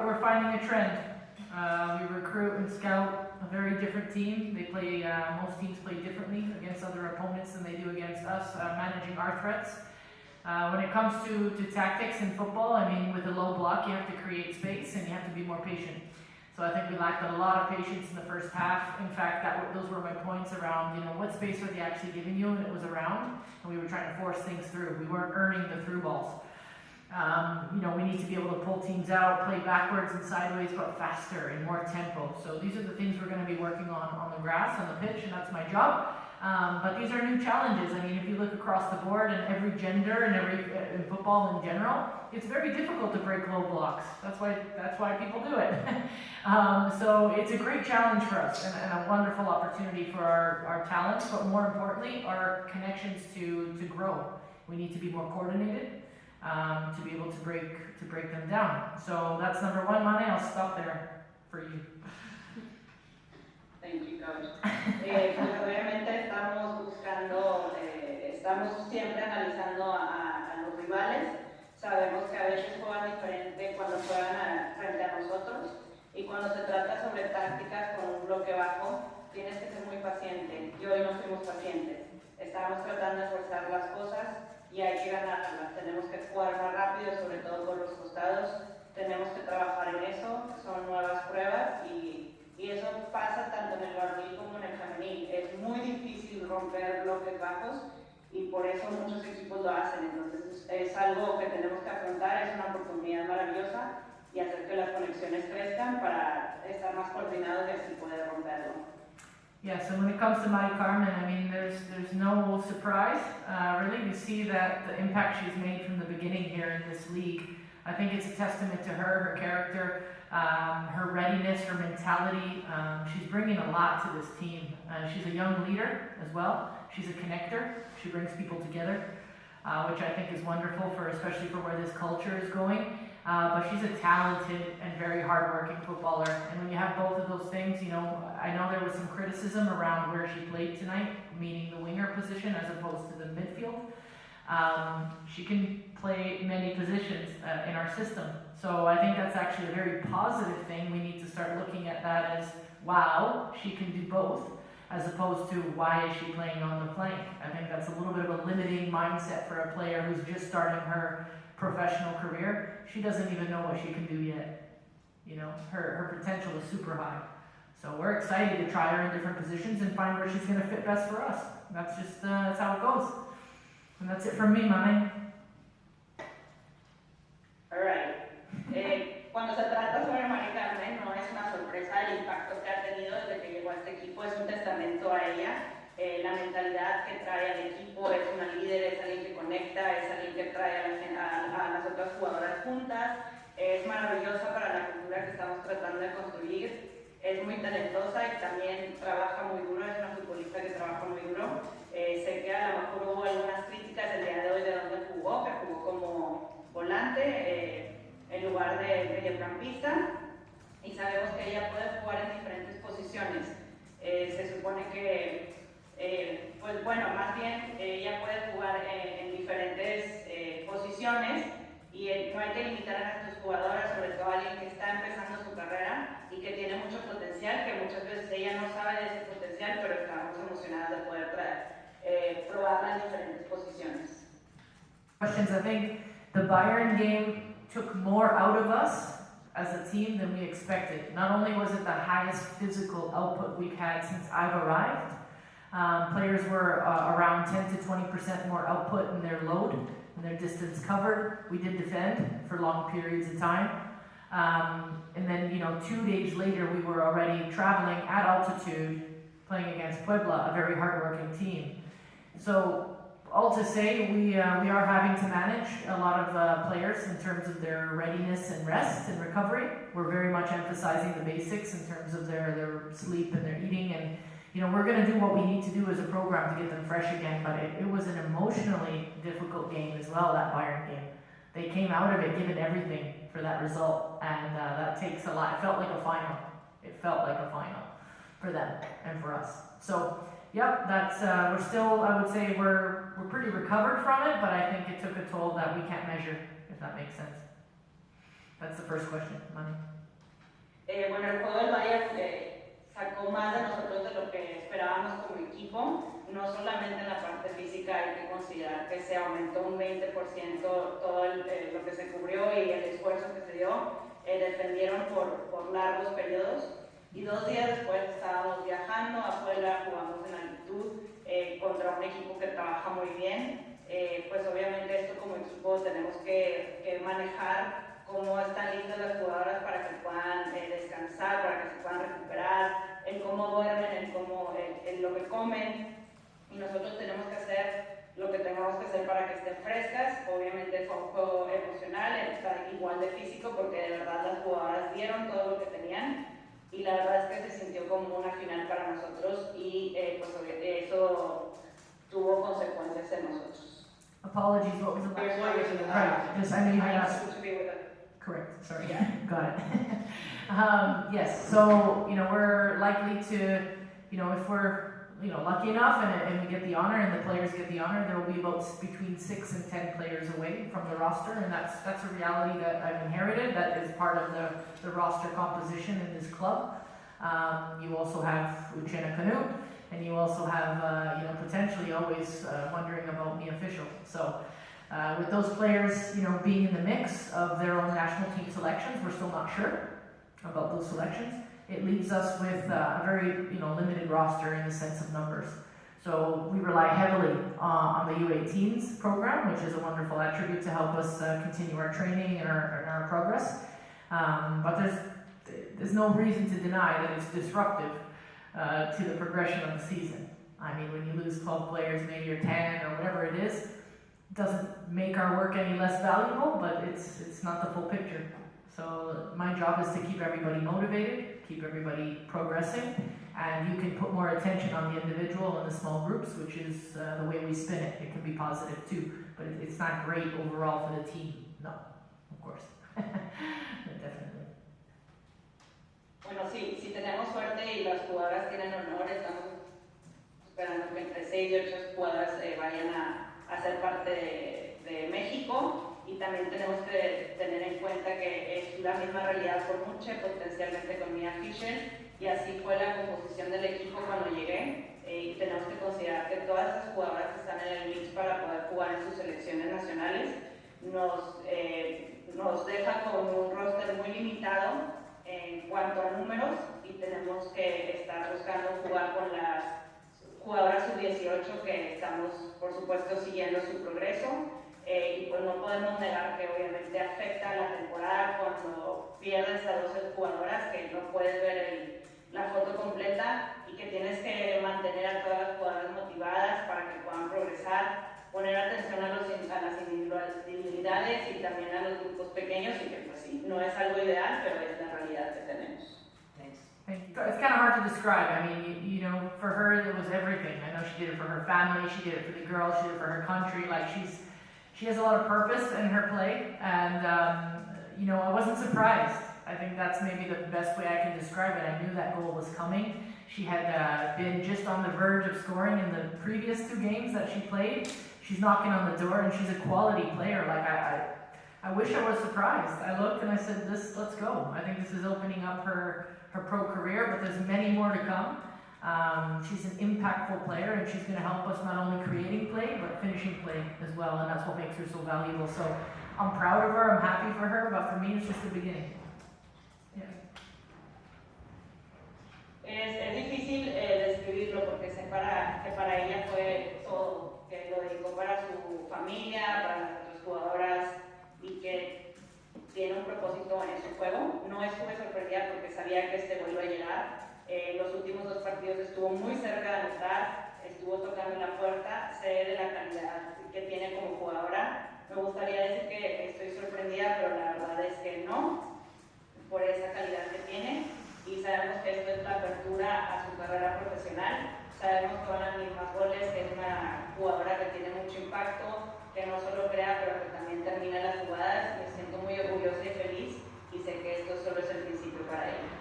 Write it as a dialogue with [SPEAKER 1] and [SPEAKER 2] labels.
[SPEAKER 1] we're finding a trend. We recruit and scout a very different team. They play, most teams play differently against other opponents than they do against us, managing our threats. When it comes to tactics in football, I mean, with a low block, you have to create space and you have to be more patient. So I think we lacked a lot of patience in the first half. In fact, those were my points around, you know, what space are they actually giving you, and it was around, and we were trying to force things through. We weren't earning the through balls. You know, we need to be able to pull teams out, play backwards and sideways, but faster and more tempo. So these are the things we're going to be working on the grass, on the pitch, and that's my job. But these are new challenges. I mean, if you look across the board and every gender and in football in general, it's very difficult to break low blocks. That's why people do it. So it's a great challenge for us and a wonderful opportunity for our talents, but more importantly, our connections to grow. We need to be more coordinated. To be able to break them down. So that's number one, Mane. I'll stop there for you.
[SPEAKER 2] Thank you, Coach. Pues obviamente estamos siempre analizando a los rivales. Sabemos que a veces juegan diferente cuando juegan frente a nosotros, y cuando se trata sobre tácticas con un bloque bajo, tienes que ser muy paciente, y hoy no fuimos pacientes. Estábamos tratando de forzar las cosas y hay que ganarlas. Tenemos que jugar más rápido, sobre todo por los costados. Tenemos que trabajar en eso, son nuevas pruebas, y eso pasa tanto en el varonil como en el femenil. Es muy difícil romper bloques bajos y por eso muchos equipos lo hacen. Entonces es algo que tenemos que afrontar, es una oportunidad maravillosa, y hacer que las conexiones crezcan para estar más coordinados y así poder romperlo.
[SPEAKER 1] Yeah, so when it comes to Mari Carmen, I mean, there's no surprise. Really, we see that the impact she's made from the beginning here in this league. I think it's a testament to her character, her readiness, her mentality. She's bringing a lot to this team. She's a young leader as well. She's a connector. She brings people together, which I think is wonderful, especially for where this culture is going. But she's a talented and very hardworking footballer. And when you have both of those things, you know, I know there was some criticism around where she played tonight, meaning the winger position as opposed to the midfield. She can play many positions in our system. So I think that's actually a very positive thing. We need to start looking at that as, wow, she can do both, as opposed to why is she playing on the flank. I think that's a little bit of a limiting mindset for a player who's just starting her professional career. She doesn't even know what she can do yet. You know, her potential is super high. So we're excited to try her in different positions and find where she's going to fit best for us. That's just that's how it goes. And that's it from me, Mane.
[SPEAKER 2] All right. Cuando se trata sobre Mari Carmen, no es una sorpresa el impacto que ha tenido desde que llegó a este equipo. Es un testamento a ella. La mentalidad que trae al equipo, es una líder, es alguien que conecta, es alguien que trae a las otras jugadoras juntas. Es maravillosa para la cultura que estamos tratando de construir. Es muy talentosa y también trabaja muy duro, es una futbolista que trabaja muy duro. Sé que a lo mejor hubo algunas críticas el día de hoy de dónde jugó, que jugó como volante en lugar de mediocampista, y sabemos que ella puede jugar en diferentes posiciones. Se supone que, pues bueno, más bien ella puede jugar en diferentes posiciones, y no hay que limitar a nuestros jugadoras, sobre todo a alguien que está empezando su carrera y que tiene mucho potencial, que muchas veces ella no sabe de ese potencial, pero estamos emocionadas de poder probarla en diferentes posiciones.
[SPEAKER 1] Questions. I think the Bayern game took more out of us as a team than we expected. Not only was it the highest physical output we've had since I've arrived, players were around 10 to 20% more output in their load and their distance covered. We did defend for long periods of time. And then, 2 days later, we were already traveling at altitude, playing against Puebla, a very hardworking team. So, all to say, we are having to manage a lot of players in terms of their readiness and rest and recovery. We're very much emphasizing the basics in terms of their sleep and their eating, and we're going to do what we need to do as a program to get them fresh again. But it was an emotionally difficult game as well, that Bayern game. They came out of it giving everything for that result, and that takes a lot. It felt like a final. It felt like a final for them and for us. So, yep, that's we're still. I would say we're pretty recovered from it, but I think it took a toll that we can't measure, if that makes sense. That's the first question, Mani.
[SPEAKER 2] Bueno, el juego del Bayern sacó más de nosotros de lo que esperábamos como equipo. No solamente en la parte física, hay que considerar que se aumentó un 20% todo lo que se cubrió y el esfuerzo que se dio. Defendieron por largos periodos. Y 2 días después estábamos viajando a Puebla, jugamos en altitud contra un equipo que trabaja muy bien. Pues obviamente esto como equipo tenemos que manejar cómo están listas las jugadoras para que puedan descansar, para que se puedan recuperar, en cómo duermen, en lo que comen. Y nosotros tenemos que hacer lo que tengamos que hacer para que estén frescas. Obviamente fue un juego emocional, está igual de físico porque de verdad las jugadoras dieron todo lo que tenían. Y la verdad es que se sintió como una final para nosotros y pues eso tuvo consecuencias en nosotros.
[SPEAKER 1] Apologies, what was the last one? Right, just I know you had asked. Correct, sorry, yeah, got it. Yes, so, we're likely to, if we're, lucky enough and we get the honor and the players get the honor, there will be about between 6 and 10 players away from the roster, and that's a reality that I've inherited. That is part of the roster composition in this club. You also have Uchenna Canute, and you also have, potentially always wondering about the official. So with those players, being in the mix of their own national team selections, we're still not sure about those selections. It leaves us with a very, limited roster in the sense of numbers. So we rely heavily on the U18s program, which is a wonderful attribute to help us continue our training and our progress. But there's no reason to deny that it's disruptive to the progression of the season. I mean, when you lose 12 players, maybe or 10 or whatever it is, it doesn't make our work any less valuable, but it's not the full picture. So my job is to keep everybody motivated, keep everybody progressing, and you can put more attention on the individual and the small groups, which is the way we spin it. It can be positive too, but it's not great overall for the team. No, of course. Definitely.
[SPEAKER 2] Bueno, sí, si tenemos suerte y las jugadoras tienen honor, estamos esperando que entre 6 y 8 jugadoras vayan a ser parte de México. Y también tenemos que tener en cuenta que es la misma realidad por mucha, potencialmente con Mia Fisher, y así fue la composición del equipo cuando llegué. Y tenemos que considerar que todas esas jugadoras que están en el mix para poder jugar en sus selecciones nacionales nos deja con un roster muy limitado en cuanto a números, y tenemos que estar buscando jugar con las jugadoras sub-18 que estamos, por supuesto, siguiendo su progreso. Y pues no podemos negar que obviamente afecta a la temporada cuando pierdes a 12 jugadoras, que no puedes ver la foto completa y que tienes que mantener a todas las jugadoras motivadas para que puedan progresar, poner atención a las individualidades y también a los grupos pequeños, y que pues sí, no es algo ideal, pero es la realidad que tenemos.
[SPEAKER 1] It's kind of hard to describe. I mean, for her it was everything. I know she did it for her family, she did it for the girls, she did it for her country. Like she has a lot of purpose in her play, and I wasn't surprised. I think that's maybe the best way I can describe it. I knew that goal was coming. She had been just on the verge of scoring in the previous 2 games that she played. She's knocking on the door, and she's a quality player. Like I wish I was surprised. I looked and I said, let's go. I think this is opening up her pro career, but there's many more to come. She's an impactful player, and she's going to help us not only creating play, but finishing play as well, and that's what makes her so valuable. So I'm proud of her, I'm happy for her, but for me it's just the beginning. Yeah.
[SPEAKER 2] Es difícil describirlo porque sé que para ella fue todo, que lo dedicó para su familia, para las otras jugadoras, y que tiene un propósito en su juego. No estuve sorprendida porque sabía que este vuelo iba a llegar. Los últimos 2 partidos estuvo muy cerca de anotar, estuvo tocando en la puerta, sé de la calidad que tiene como jugadora. Me gustaría decir que estoy sorprendida, pero la verdad es que no, por esa calidad que tiene, y sabemos que esto es la apertura a su carrera profesional. Sabemos que van a venir más goles, que es una jugadora que tiene mucho impacto, que no solo crea, pero que también termina las jugadas. Me siento muy orgullosa y feliz, y sé que esto solo es el principio para ella.